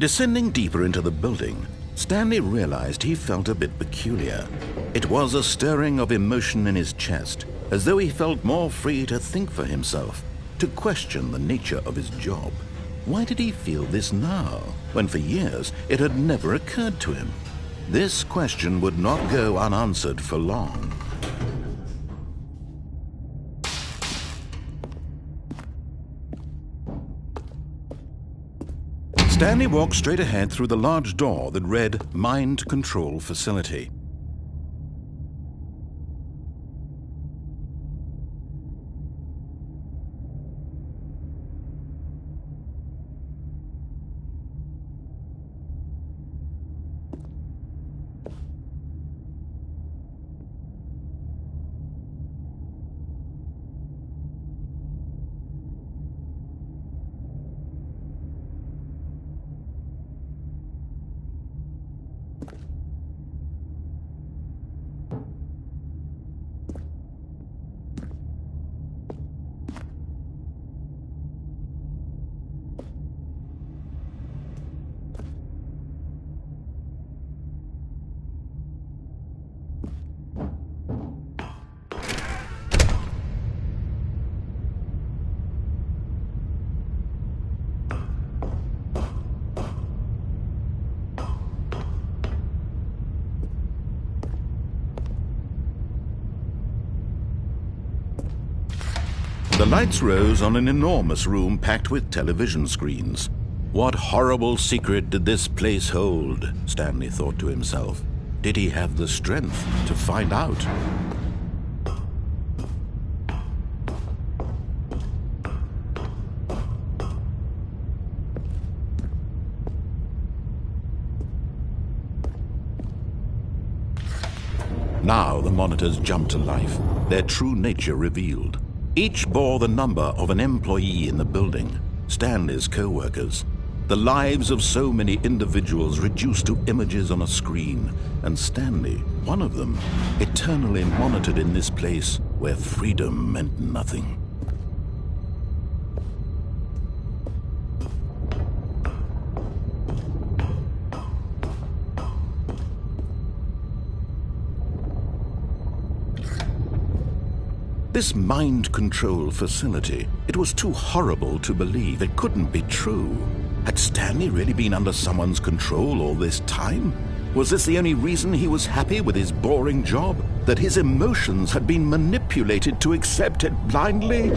Descending deeper into the building, Stanley realized he felt a bit peculiar. It was a stirring of emotion in his chest, as though he felt more free to think for himself, to question the nature of his job. Why did he feel this now, when for years it had never occurred to him? This question would not go unanswered for long. Stanley walked straight ahead through the large door that read Mind Control Facility. The lights rose on an enormous room packed with television screens. What horrible secret did this place hold? Stanley thought to himself. Did he have the strength to find out? Now the monitors jumped to life, their true nature revealed. Each bore the number of an employee in the building, Stanley's co-workers. The lives of so many individuals reduced to images on a screen, and Stanley, one of them, eternally monitored in this place where freedom meant nothing. This mind control facility, it was too horrible to believe. It couldn't be true. Had Stanley really been under someone's control all this time? Was this the only reason he was happy with his boring job? That his emotions had been manipulated to accept it blindly?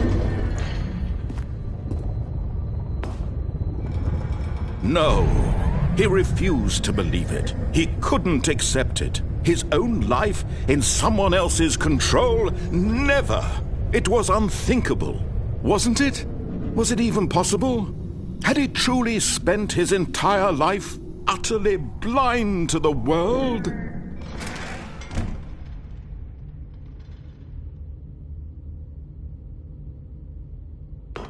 No, he refused to believe it. He couldn't accept it. His own life in someone else's control? Never! It was unthinkable, wasn't it? Was it even possible? Had he truly spent his entire life utterly blind to the world?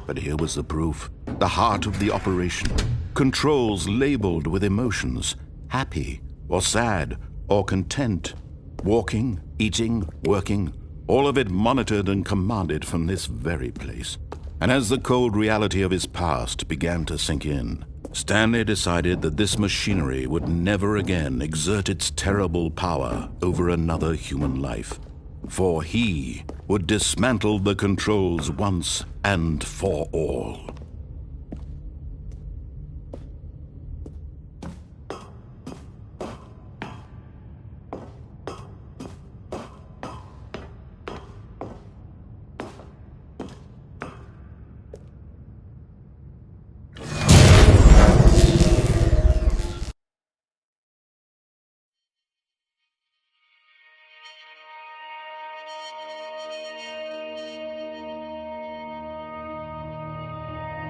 But here was the proof, the heart of the operation. Controls labeled with emotions, happy or sad or content, walking, eating, working, all of it monitored and commanded from this very place. And as the cold reality of his past began to sink in, Stanley decided that this machinery would never again exert its terrible power over another human life, for he would dismantle the controls once and for all.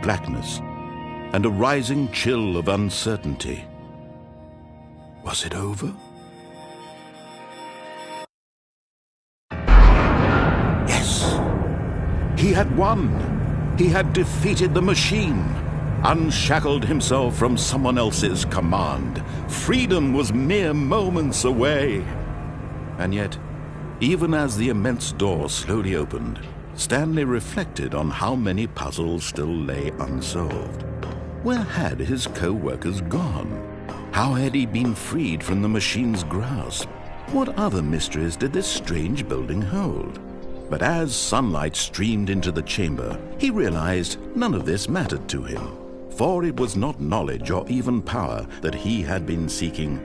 Blackness, and a rising chill of uncertainty. Was it over? Yes! He had won! He had defeated the machine, unshackled himself from someone else's command. Freedom was mere moments away. And yet, even as the immense door slowly opened, Stanley reflected on how many puzzles still lay unsolved. Where had his co-workers gone? How had he been freed from the machine's grasp? What other mysteries did this strange building hold? But as sunlight streamed into the chamber, he realized none of this mattered to him, for it was not knowledge or even power that he had been seeking,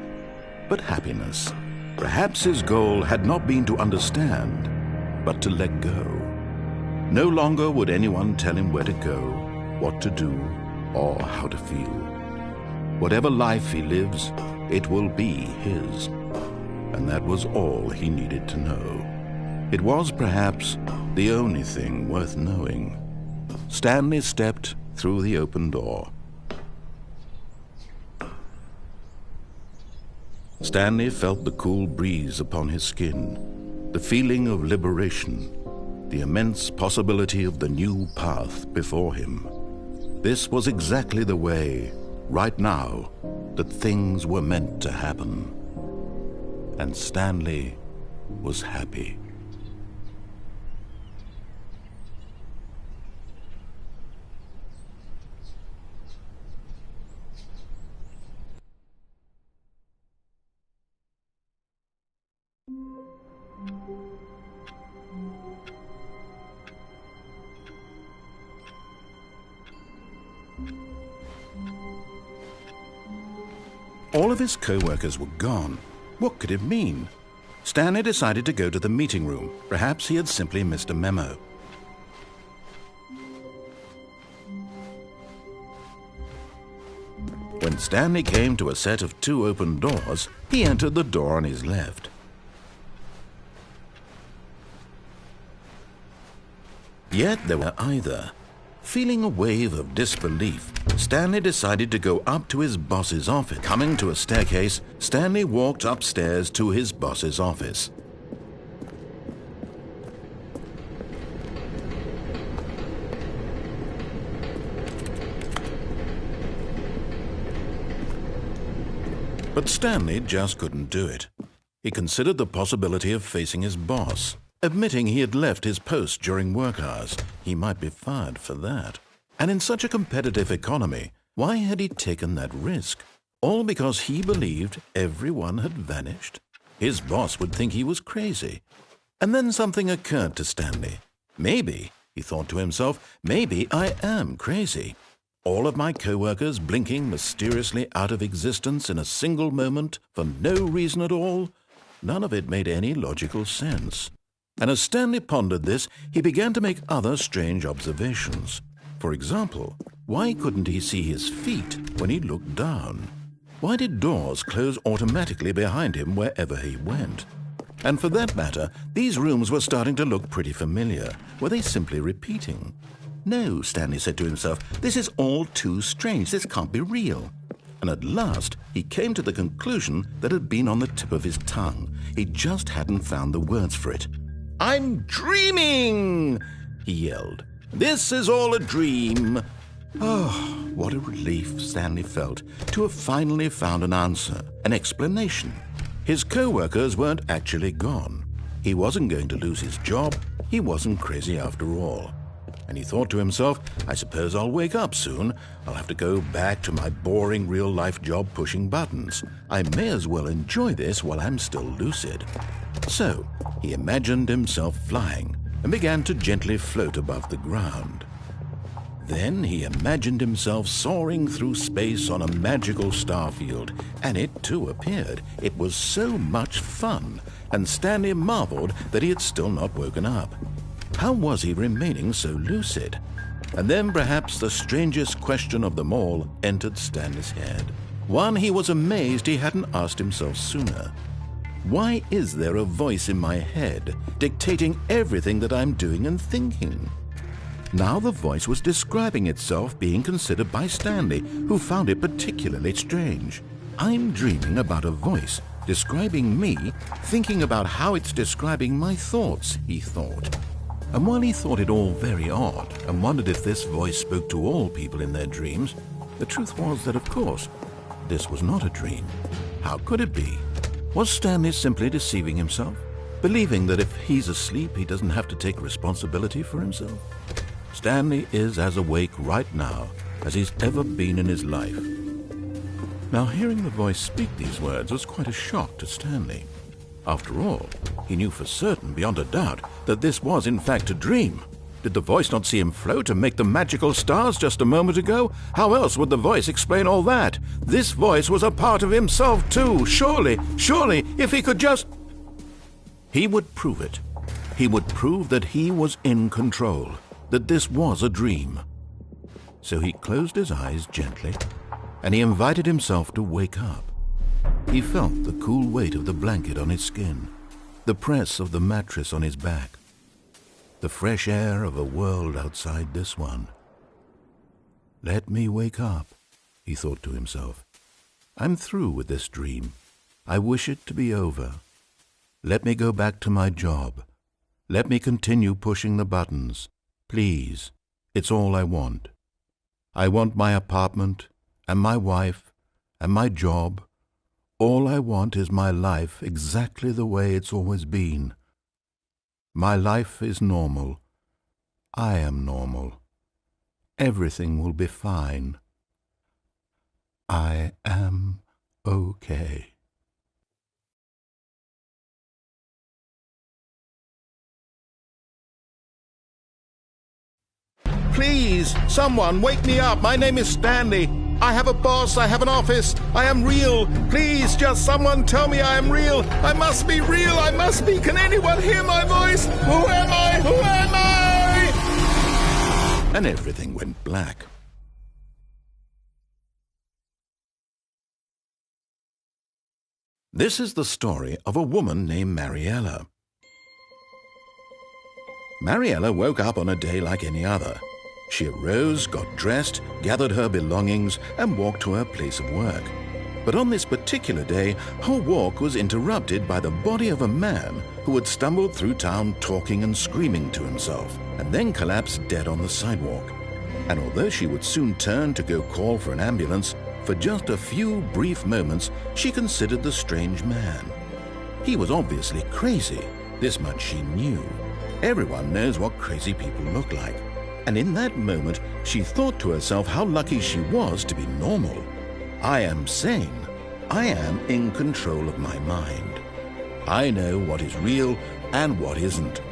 but happiness. Perhaps his goal had not been to understand, but to let go. No longer would anyone tell him where to go, what to do, or how to feel. Whatever life he lives, it will be his. And that was all he needed to know. It was perhaps the only thing worth knowing. Stanley stepped through the open door. Stanley felt the cool breeze upon his skin, the feeling of liberation, the immense possibility of the new path before him. This was exactly the way, right now, that things were meant to happen. And Stanley was happy. All of his co-workers were gone. What could it mean? Stanley decided to go to the meeting room. Perhaps he had simply missed a memo. When Stanley came to a set of 2 open doors, he entered the door on his left. Yet there were either. Feeling a wave of disbelief, Stanley decided to go up to his boss's office. Coming to a staircase, Stanley walked upstairs to his boss's office. But Stanley just couldn't do it. He considered the possibility of facing his boss. Admitting he had left his post during work hours, he might be fired for that. And in such a competitive economy, why had he taken that risk? All because he believed everyone had vanished? His boss would think he was crazy. And then something occurred to Stanley. Maybe, he thought to himself, maybe I am crazy. All of my co-workers blinking mysteriously out of existence in a single moment for no reason at all? None of it made any logical sense. And as Stanley pondered this, he began to make other strange observations. For example, why couldn't he see his feet when he looked down? Why did doors close automatically behind him wherever he went? And for that matter, these rooms were starting to look pretty familiar. Were they simply repeating? No, Stanley said to himself, this is all too strange. This can't be real. And at last, he came to the conclusion that had been on the tip of his tongue. He just hadn't found the words for it. I'm dreaming, he yelled. This is all a dream. Oh, what a relief Stanley felt to have finally found an answer, an explanation. His co-workers weren't actually gone. He wasn't going to lose his job. He wasn't crazy after all. And he thought to himself, I suppose I'll wake up soon. I'll have to go back to my boring real-life job pushing buttons. I may as well enjoy this while I'm still lucid. So, he imagined himself flying and began to gently float above the ground. Then he imagined himself soaring through space on a magical starfield, and it too appeared. It was so much fun, and Stanley marveled that he had still not woken up. How was he remaining so lucid? And then perhaps the strangest question of them all entered Stanley's head. One he was amazed he hadn't asked himself sooner. Why is there a voice in my head dictating everything that I'm doing and thinking? Now the voice was describing itself being considered by Stanley, who found it particularly strange. I'm dreaming about a voice describing me, thinking about how it's describing my thoughts, he thought. And while he thought it all very odd and wondered if this voice spoke to all people in their dreams, the truth was that, of course, this was not a dream. How could it be? Was Stanley simply deceiving himself, believing that if he's asleep, he doesn't have to take responsibility for himself? Stanley is as awake right now as he's ever been in his life. Now, hearing the voice speak these words was quite a shock to Stanley. After all, he knew for certain, beyond a doubt, that this was in fact a dream. Did the voice not see him float and make the magical stars just a moment ago? How else would the voice explain all that? This voice was a part of himself too. Surely, if he could just... He would prove it. He would prove that he was in control, that this was a dream. So he closed his eyes gently, and he invited himself to wake up. He felt the cool weight of the blanket on his skin, the press of the mattress on his back, the fresh air of a world outside this one. Let me wake up, he thought to himself. I'm through with this dream. I wish it to be over. Let me go back to my job. Let me continue pushing the buttons. Please, it's all I want. I want my apartment, and my wife, and my job. All I want is my life exactly the way it's always been. My life is normal. I am normal. Everything will be fine. I am okay. Please, someone, wake me up. My name is Stanley. I have a boss. I have an office. I am real. Please, just someone tell me I am real. I must be real. I must be. Can anyone hear my voice? Who am I? Who am I? And everything went black. This is the story of a woman named Mariella. Mariella woke up on a day like any other. She arose, got dressed, gathered her belongings, and walked to her place of work. But on this particular day, her walk was interrupted by the body of a man who had stumbled through town talking and screaming to himself, and then collapsed dead on the sidewalk. And although she would soon turn to go call for an ambulance, for just a few brief moments she considered the strange man. He was obviously crazy. This much she knew. Everyone knows what crazy people look like. And in that moment, she thought to herself how lucky she was to be normal. I am sane. I am in control of my mind. I know what is real and what isn't.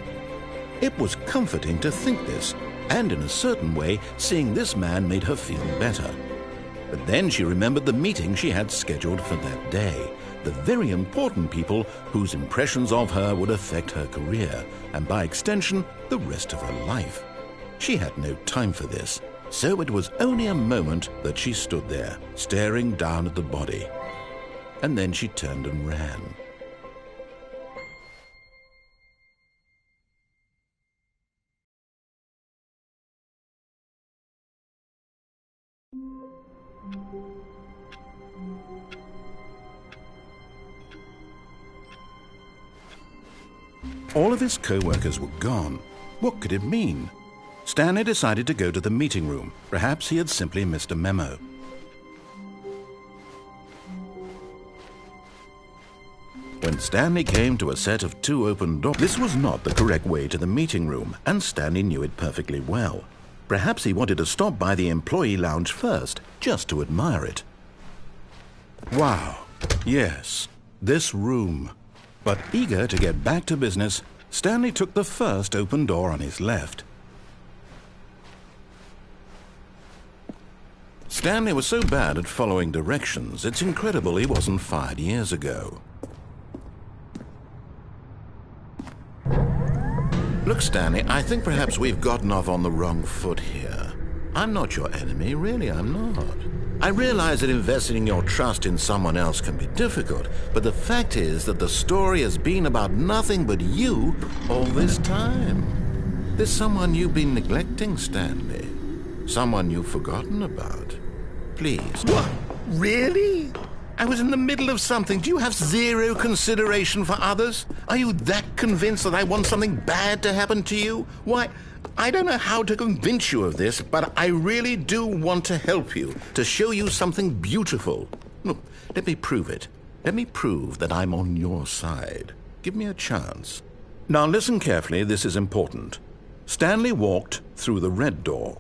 It was comforting to think this, and in a certain way, seeing this man made her feel better. But then she remembered the meeting she had scheduled for that day, the very important people whose impressions of her would affect her career, and by extension, the rest of her life. She had no time for this, so it was only a moment that she stood there, staring down at the body. And then she turned and ran. All of his co-workers were gone. What could it mean? Stanley decided to go to the meeting room. Perhaps he had simply missed a memo. When Stanley came to a set of 2 open doors, this was not the correct way to the meeting room, and Stanley knew it perfectly well. Perhaps he wanted to stop by the employee lounge first, just to admire it. Wow, yes, this room. But eager to get back to business, Stanley took the first open door on his left. Stanley was so bad at following directions, it's incredible he wasn't fired years ago. Look, Stanley, I think perhaps we've gotten off on the wrong foot here. I'm not your enemy, really, I'm not. I realize that investing your trust in someone else can be difficult, but the fact is that the story has been about nothing but you all this time. There's someone you've been neglecting, Stanley. Someone you've forgotten about. Please. What? Really? I was in the middle of something. Do you have zero consideration for others? Are you that convinced that I want something bad to happen to you? Why, I don't know how to convince you of this, but I really do want to help you, to show you something beautiful. Look, let me prove it. Let me prove that I'm on your side. Give me a chance. Now listen carefully, this is important. Stanley walked through the red door.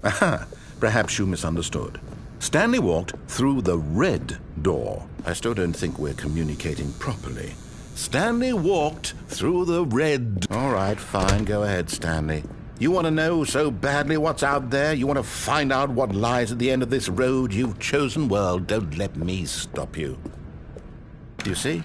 Aha, perhaps you misunderstood. Stanley walked through the red door. I still don't think we're communicating properly. Stanley walked through the red... All right, fine, go ahead, Stanley. You want to know so badly what's out there? You want to find out what lies at the end of this road you've chosen? Well, don't let me stop you. Do you see?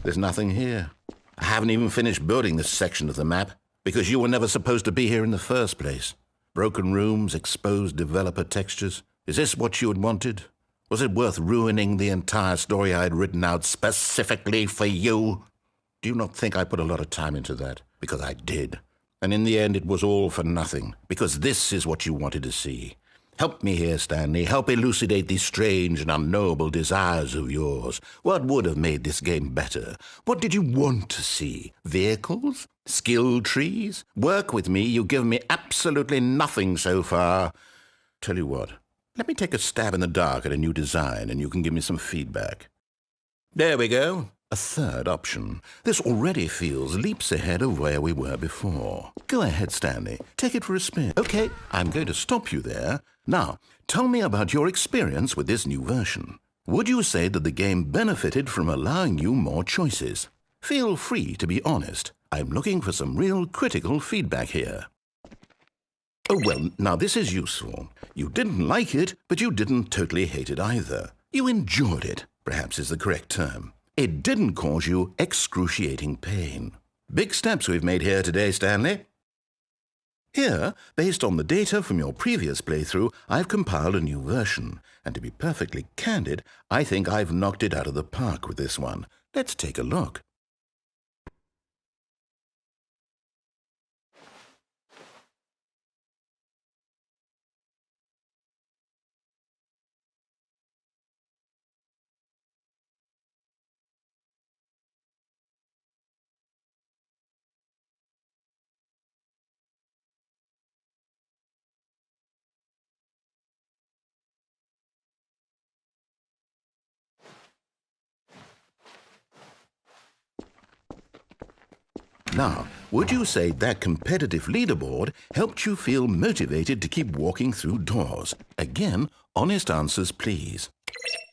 There's nothing here. I haven't even finished building this section of the map because you were never supposed to be here in the first place. Broken rooms, exposed developer textures. Is this what you had wanted? Was it worth ruining the entire story I had written out specifically for you? Do you not think I put a lot of time into that? Because I did. And in the end, it was all for nothing, because this is what you wanted to see. Help me here, Stanley. Help elucidate these strange and unknowable desires of yours. What would have made this game better? What did you want to see? Vehicles? Skill trees? Work with me. You've given me absolutely nothing so far. Tell you what, let me take a stab in the dark at a new design, and you can give me some feedback. There we go. A third option. This already feels leaps ahead of where we were before. Go ahead, Stanley. Take it for a spin. Okay, I'm going to stop you there. Now, tell me about your experience with this new version. Would you say that the game benefited from allowing you more choices? Feel free to be honest. I'm looking for some real critical feedback here. Oh, well, now this is useful. You didn't like it, but you didn't totally hate it either. You enjoyed it, perhaps is the correct term. It didn't cause you excruciating pain. Big steps we've made here today, Stanley. Here, based on the data from your previous playthrough, I've compiled a new version. And to be perfectly candid, I think I've knocked it out of the park with this one. Let's take a look. Now, would you say that competitive leaderboard helped you feel motivated to keep walking through doors? Again, honest answers, please.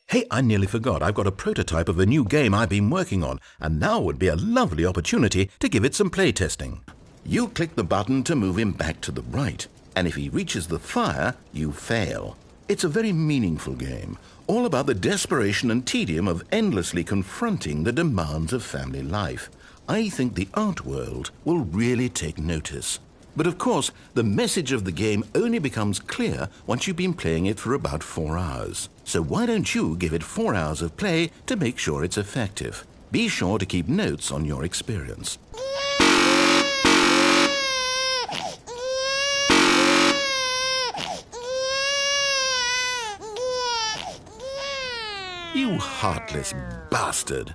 Hey, I nearly forgot. I've got a prototype of a new game I've been working on, and now would be a lovely opportunity to give it some playtesting. You click the button to move him back to the right, and if he reaches the fire, you fail. It's a very meaningful game, all about the desperation and tedium of endlessly confronting the demands of family life. I think the art world will really take notice. But of course, the message of the game only becomes clear once you've been playing it for about 4 hours. So why don't you give it 4 hours of play to make sure it's effective? Be sure to keep notes on your experience. You heartless bastard!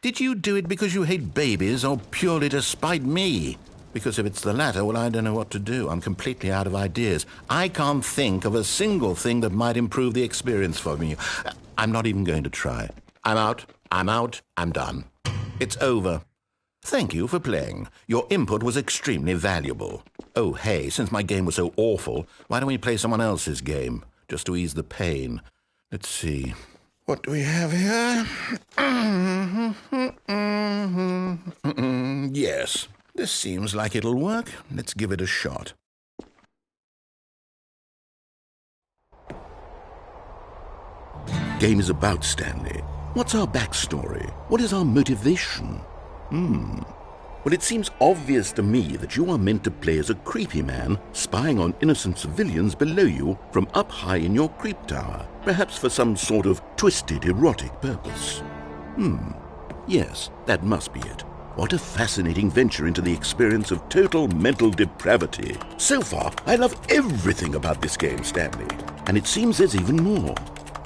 Did you do it because you hate babies or purely to spite me? Because if it's the latter, well, I don't know what to do. I'm completely out of ideas. I can't think of a single thing that might improve the experience for me. I'm not even going to try. I'm out, I'm done. It's over. Thank you for playing. Your input was extremely valuable. Oh, hey, since my game was so awful, why don't we play someone else's game? Just to ease the pain. Let's see. What do we have here? Yes, this seems like it'll work. Let's give it a shot. Game is about Stanley. What's our backstory? What is our motivation? Well, it seems obvious to me that you are meant to play as a creepy man spying on innocent civilians below you from up high in your creep tower, perhaps for some sort of twisted erotic purpose. Yes, that must be it. What a fascinating venture into the experience of total mental depravity. So far, I love everything about this game, Stanley. And it seems there's even more.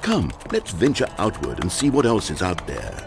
Come, let's venture outward and see what else is out there.